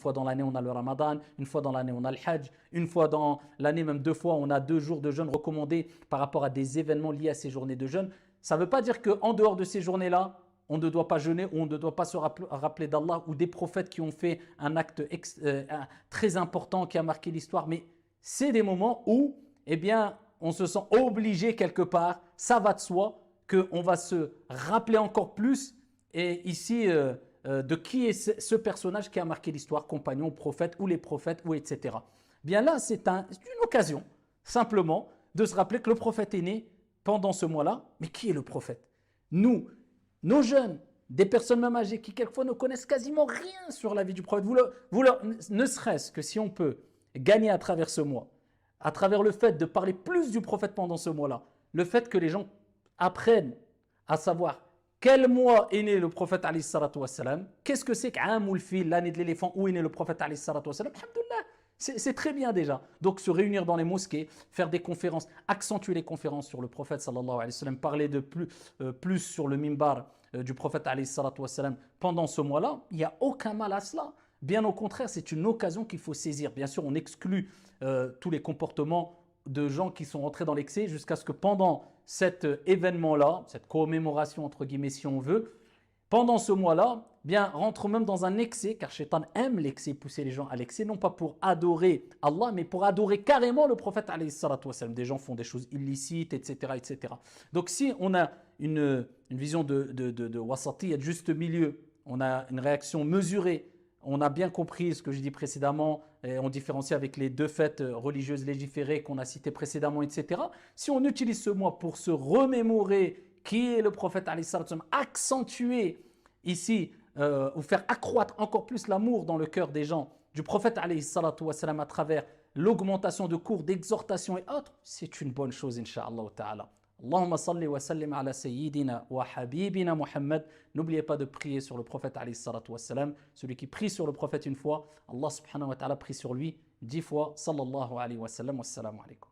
fois dans l'année, on a le Ramadan, une fois dans l'année, on a le Hajj, une fois dans l'année, même 2 fois, on a 2 jours de jeûne recommandés par rapport à des événements liés à ces journées de jeûne. Ça ne veut pas dire qu'en dehors de ces journées-là, on ne doit pas jeûner ou on ne doit pas se rappeler d'Allah ou des prophètes qui ont fait un acte très important qui a marqué l'histoire. Mais c'est des moments où, eh bien, on se sent obligé quelque part, ça va de soi, qu'on va se rappeler encore plus. Et ici, de qui est ce personnage qui a marqué l'histoire, compagnon, prophète ou les prophètes, ou etc. Bien là, c'est une occasion, simplement, de se rappeler que le prophète est né pendant ce mois-là. Mais qui est le prophète? Nous, nos jeunes, des personnes même âgées qui quelquefois ne connaissent quasiment rien sur la vie du prophète, ne serait-ce que si on peut gagner à travers ce mois, à travers le fait de parler plus du prophète pendant ce mois-là, le fait que les gens apprennent à savoir quel mois est né le prophète alayhi salatu wassalam, qu'est-ce que c'est qu'Amoul Fil, l'année de l'éléphant, où est né le prophèt alayhi salatu wassalam, alhamdoulilah, c'est très bien déjà. Donc se réunir dans les mosquées, faire des conférences, accentuer les conférences sur le prophète sallallahu alayhi wa sallam, parler de plus sur le mimbar du prophète alayhi salatu wassalam pendant ce mois-là, il n'y a aucun mal à cela. Bien au contraire, c'est une occasion qu'il faut saisir. Bien sûr, on exclut tous les comportements de gens qui sont rentrés dans l'excès jusqu'à ce que pendant cet événement-là, cette commémoration entre guillemets si on veut, pendant ce mois-là, bien rentre même dans un excès, car Shaitan aime l'excès, pousser les gens à l'excès, non pas pour adorer Allah, mais pour adorer carrément le prophète alayhi salatu wassalam. Des gens font des choses illicites, etc. etc. Donc si on a une vision de wasati, de juste milieu, on a une réaction mesurée, on a bien compris ce que j'ai dit précédemment, et on différencie avec les 2 fêtes religieuses légiférées qu'on a citées précédemment, etc. Si on utilise ce mois pour se remémorer qui est le prophète, accentuer ici, ou faire accroître encore plus l'amour dans le cœur des gens du prophète à travers l'augmentation de cours, d'exhortation et autres, c'est une bonne chose, incha'Allah ta'ala. Allahumma salli wa sallim ala sayyidina wa habibina Muhammad. N'oubliez pas de prier sur le prophète alayhi salatu wassalam. Celui qui prie sur le prophète une fois, Allah subhanahu wa ta'ala prie sur lui 10 fois. Sallallahu alayhi wa sallam. Wassalamu alaikum.